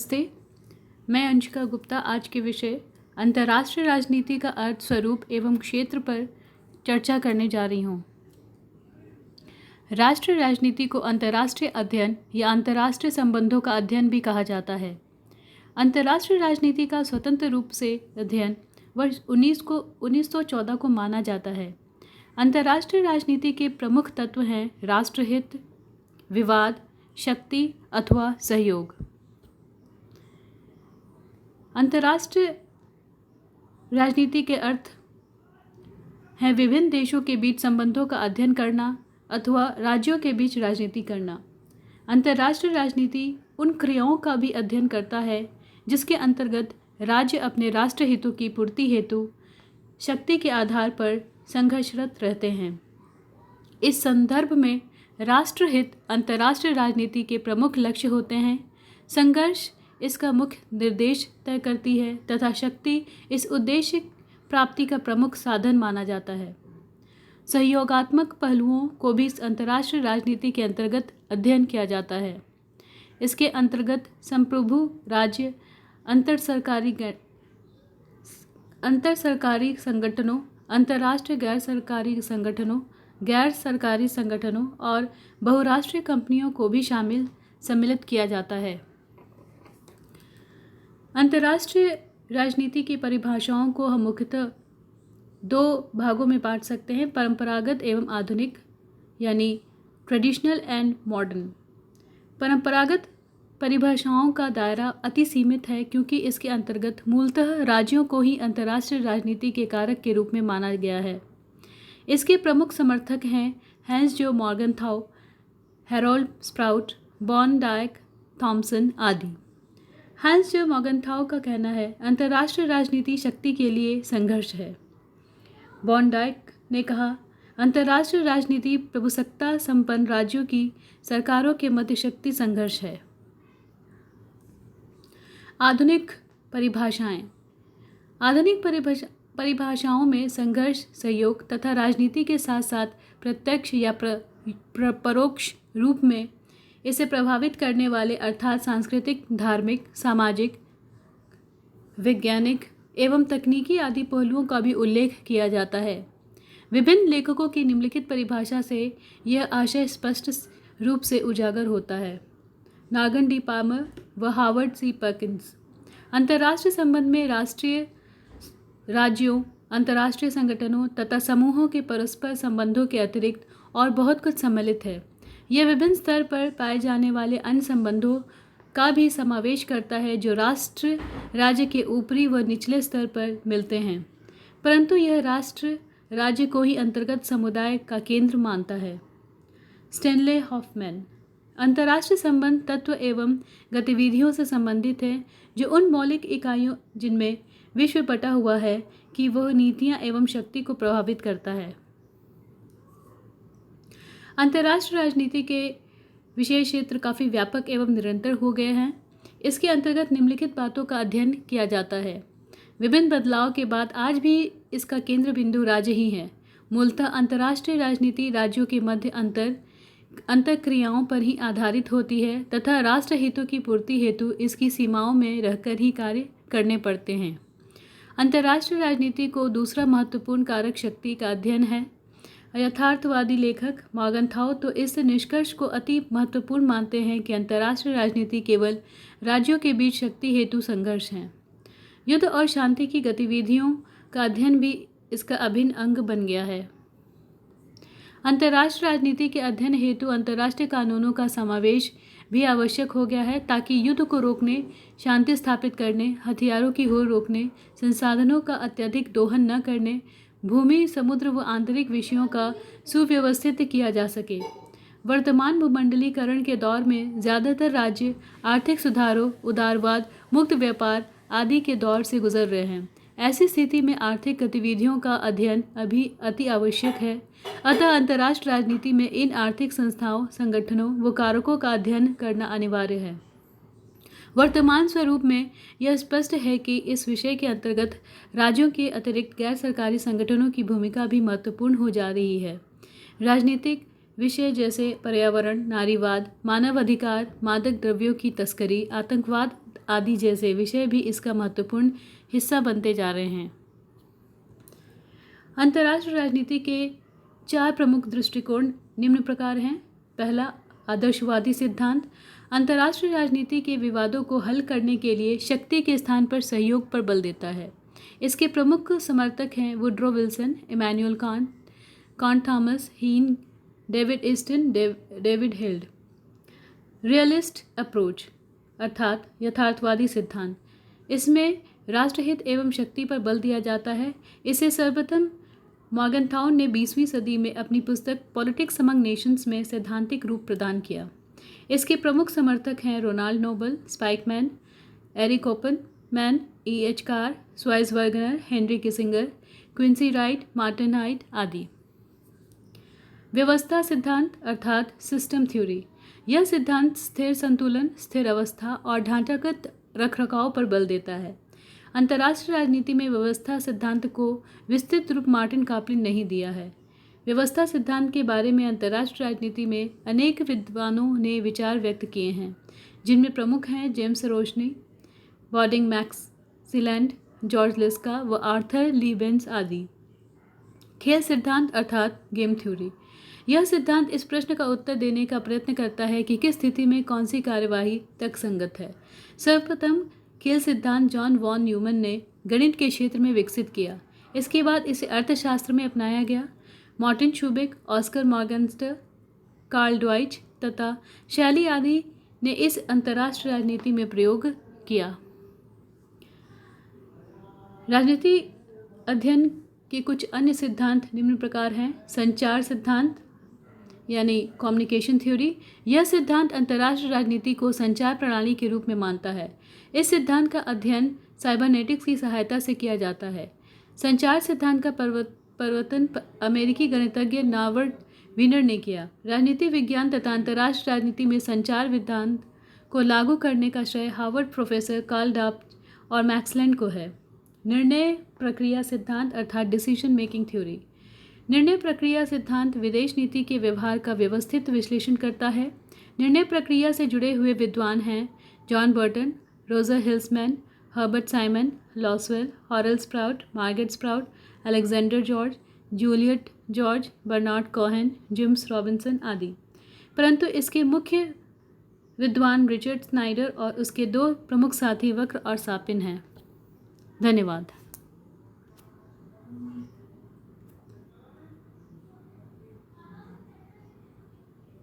नमस्ते, मैं अंशिका गुप्ता आज के विषय अंतर्राष्ट्रीय राजनीति का अर्थ, स्वरूप एवं क्षेत्र पर चर्चा करने जा रही हूँ। राष्ट्रीय राजनीति को अंतर्राष्ट्रीय अध्ययन या अंतर्राष्ट्रीय संबंधों का अध्ययन भी कहा जाता है। अंतर्राष्ट्रीय राजनीति का स्वतंत्र रूप से अध्ययन वर्ष 1914 को माना जाता है। अंतर्राष्ट्रीय राजनीति के प्रमुख तत्व हैं राष्ट्रहित, विवाद, शक्ति अथवा सहयोग। अंतर्राष्ट्रीय राजनीति के अर्थ हैं विभिन्न देशों के बीच संबंधों का अध्ययन करना अथवा राज्यों के बीच राजनीति करना। अंतर्राष्ट्रीय राजनीति उन क्रियाओं का भी अध्ययन करता है जिसके अंतर्गत राज्य अपने राष्ट्र हितों की पूर्ति हेतु शक्ति के आधार पर संघर्षरत रहते हैं। इस संदर्भ में राष्ट्रहित अंतर्राष्ट्रीय राजनीति के प्रमुख लक्ष्य होते हैं। संघर्ष इसका मुख्य निर्देश तय करती है तथा शक्ति इस उद्देश्य प्राप्ति का प्रमुख साधन माना जाता है। सहयोगात्मक पहलुओं को भी अंतर्राष्ट्रीय राजनीति के अंतर्गत अध्ययन किया जाता है। इसके अंतर्गत संप्रभु राज्य, अंतर सरकारी संगठनों, अंतर्राष्ट्रीय गैर सरकारी संगठनों और बहुराष्ट्रीय कंपनियों को भी सम्मिलित किया जाता है। अंतर्राष्ट्रीय राजनीति की परिभाषाओं को हम मुख्यतः दो भागों में बांट सकते हैं, परंपरागत एवं आधुनिक, यानी ट्रेडिशनल एंड मॉडर्न। परंपरागत परिभाषाओं का दायरा अति सीमित है क्योंकि इसके अंतर्गत मूलतः राज्यों को ही अंतर्राष्ट्रीय राजनीति के कारक के रूप में माना गया है। इसके प्रमुख समर्थक हैं हैंस जो मॉर्गनथाउ, हैरोल्ड स्प्राउट, बॉन डायक थॉम्सन आदि। हैंस जो मॉर्गनथाउ का कहना है अंतर्राष्ट्रीय राजनीति शक्ति के लिए संघर्ष है। बॉन डायक ने कहा अंतर्राष्ट्रीय राजनीति प्रभुसत्ता संपन्न राज्यों की सरकारों के मध्य शक्ति संघर्ष है। आधुनिक परिभाषाएं। आधुनिक परिभाषाओं में संघर्ष, सहयोग तथा राजनीति के साथ साथ प्रत्यक्ष या परोक्ष रूप में इसे प्रभावित करने वाले अर्थात सांस्कृतिक, धार्मिक, सामाजिक, वैज्ञानिक एवं तकनीकी आदि पहलुओं का भी उल्लेख किया जाता है। विभिन्न लेखकों की निम्नलिखित परिभाषा से यह आशय स्पष्ट रूप से उजागर होता है। नागन डी पामर व हावर्ड सी पर्किंस। अंतर्राष्ट्रीय संबंध में राष्ट्रीय, राज्यों, अंतर्राष्ट्रीय संगठनों तथा समूहों के परस्पर संबंधों के अतिरिक्त और बहुत कुछ सम्मिलित है। यह विभिन्न स्तर पर पाए जाने वाले अन्य संबंधों का भी समावेश करता है जो राष्ट्र राज्य के ऊपरी व निचले स्तर पर मिलते हैं, परंतु यह राष्ट्र राज्य को ही अंतर्गत समुदाय का केंद्र मानता है। Stanley Hoffmann. अंतर्राष्ट्रीय संबंध तत्व एवं गतिविधियों से संबंधित है जो उन मौलिक इकाइयों जिनमें विश्व बटा हुआ है कि वह नीतियां एवं शक्ति को प्रभावित करता है। अंतर्राष्ट्रीय राजनीति के विषय क्षेत्र काफ़ी व्यापक एवं निरंतर हो गए हैं। इसके अंतर्गत निम्नलिखित बातों का अध्ययन किया जाता है। विभिन्न बदलाव के बाद आज भी इसका केंद्र बिंदु राज्य ही है। मूलतः अंतर्राष्ट्रीय राजनीति राज्यों के मध्य अंतःक्रियाओं पर ही आधारित होती है तथा राष्ट्र हितों की पूर्ति हेतु इसकी सीमाओं में रहकर ही कार्य करने पड़ते हैं। अंतर्राष्ट्रीय राजनीति को दूसरा महत्वपूर्ण कारक शक्ति का अध्ययन है। यथार्थवादी लेखक मॉर्गनथाउ तो इस निष्कर्ष को अति महत्वपूर्ण मानते हैं कि अंतर्राष्ट्रीय राजनीति केवल राज्यों के बीच शक्ति हेतु संघर्ष है। युद्ध और शांति की गतिविधियों का अध्ययन भी इसका अभिन्न अंग बन गया है। अंतर्राष्ट्रीय राजनीति के अध्ययन हेतु अंतर्राष्ट्रीय कानूनों का समावेश भी आवश्यक हो गया है ताकि युद्ध को रोकने, शांति स्थापित करने, हथियारों की होड़ रोकने, संसाधनों का अत्यधिक दोहन न करने, भूमि, समुद्र व आंतरिक विषयों का सुव्यवस्थित किया जा सके। वर्तमान भूमंडलीकरण के दौर में ज़्यादातर राज्य आर्थिक सुधारों, उदारवाद, मुक्त व्यापार आदि के दौर से गुजर रहे हैं। ऐसी स्थिति में आर्थिक गतिविधियों का अध्ययन अभी अति आवश्यक है। अतः अंतर्राष्ट्रीय राजनीति में इन आर्थिक संस्थाओं, संगठनों व कारकों का अध्ययन करना अनिवार्य है। वर्तमान स्वरूप में यह स्पष्ट है कि इस विषय के अंतर्गत राज्यों के अतिरिक्त गैर सरकारी संगठनों की भूमिका भी महत्वपूर्ण हो जा रही है। राजनीतिक विषय जैसे पर्यावरण, नारीवाद, मानव अधिकार, मादक द्रव्यों की तस्करी, आतंकवाद आदि जैसे विषय भी इसका महत्वपूर्ण हिस्सा बनते जा रहे हैं। अंतर्राष्ट्रीय राजनीति के 4 प्रमुख दृष्टिकोण निम्न प्रकार हैं। पहला, आदर्शवादी सिद्धांत अंतर्राष्ट्रीय राजनीति के विवादों को हल करने के लिए शक्ति के स्थान पर सहयोग पर बल देता है। इसके प्रमुख समर्थक हैं Woodrow Wilson, Immanuel Kant Thomas Hein, David Easton, David Held. Realist approach अर्थात यथार्थवादी सिद्धांत, इसमें राष्ट्रहित एवं शक्ति पर बल दिया जाता है। इसे सर्वप्रथम मॉर्गनथाउन ने 20वीं सदी में अपनी पुस्तक पॉलिटिक्स अमंग नेशंस में सैद्धांतिक रूप प्रदान किया। इसके प्रमुख समर्थक हैं Ronald Noble, Spykman, Eric Oppenman, E.H. Carr, स्वाइज़वर्गनर, Henry Kissinger, Quincy Wright, Martin Wight आदि। व्यवस्था सिद्धांत अर्थात सिस्टम थ्योरी, यह सिद्धांत स्थिर संतुलन, स्थिर अवस्था और ढांचागत रखरखाव पर बल देता है। अंतर्राष्ट्रीय राजनीति में व्यवस्था सिद्धांत को विस्तृत रूप मार्टिन कापलिन नहीं दिया है। व्यवस्था सिद्धांत के बारे में अंतर्राष्ट्रीय राजनीति में अनेक विद्वानों ने विचार व्यक्त किए हैं, जिनमें प्रमुख हैं जेम्स रोशनी, वार्डिंग मैक्सिलैंड, जॉर्ज लिस्का व आर्थर लीबेंस आदि। खेल सिद्धांत अर्थात गेम थ्योरी, यह सिद्धांत इस प्रश्न का उत्तर देने का प्रयत्न करता है कि किस स्थिति में कौन सी कार्यवाही तर्कसंगत है। सर्वप्रथम खेल सिद्धांत जॉन वॉन न्यूमैन ने गणित के क्षेत्र में विकसित किया। इसके बाद इसे अर्थशास्त्र में अपनाया गया। मार्टिन शूबिक, ऑस्कर मॉर्गनस्टर, कार्ल ड्वाइच तथा शैली आदि ने इस अंतर्राष्ट्रीय राजनीति में प्रयोग किया। राजनीति अध्ययन के कुछ अन्य सिद्धांत निम्न प्रकार हैं। संचार सिद्धांत यानी कम्युनिकेशन थ्योरी, यह सिद्धांत अंतर्राष्ट्रीय राजनीति को संचार प्रणाली के रूप में मानता है। इस सिद्धांत का अध्ययन साइबरनेटिक्स की सहायता से किया जाता है। संचार सिद्धांत का प्रवर्तन अमेरिकी गणितज्ञ नॉर्बर्ट वीनर ने किया। राजनीति विज्ञान तथा अंतर्राष्ट्रीय राजनीति में संचार सिद्धांत को लागू करने का श्रेय हार्वर्ड प्रोफेसर कार्ल डॉप्च और मैक्सलैंड को है। निर्णय प्रक्रिया सिद्धांत अर्थात डिसीजन मेकिंग थ्योरी, निर्णय प्रक्रिया सिद्धांत विदेश नीति के व्यवहार का व्यवस्थित विश्लेषण करता है। निर्णय प्रक्रिया से जुड़े हुए विद्वान हैं John Burton, Roger Hilsman, Herbert Simon, Lasswell, Harold Sprout, Margaret Sprout, Alexander George, Juliette George, Bernard Cohen, James Robinson आदि। परंतु इसके मुख्य विद्वान रिचर्ड स्नाइडर और उसके 2 प्रमुख साथी वक्र और सापिन हैं। धन्यवाद।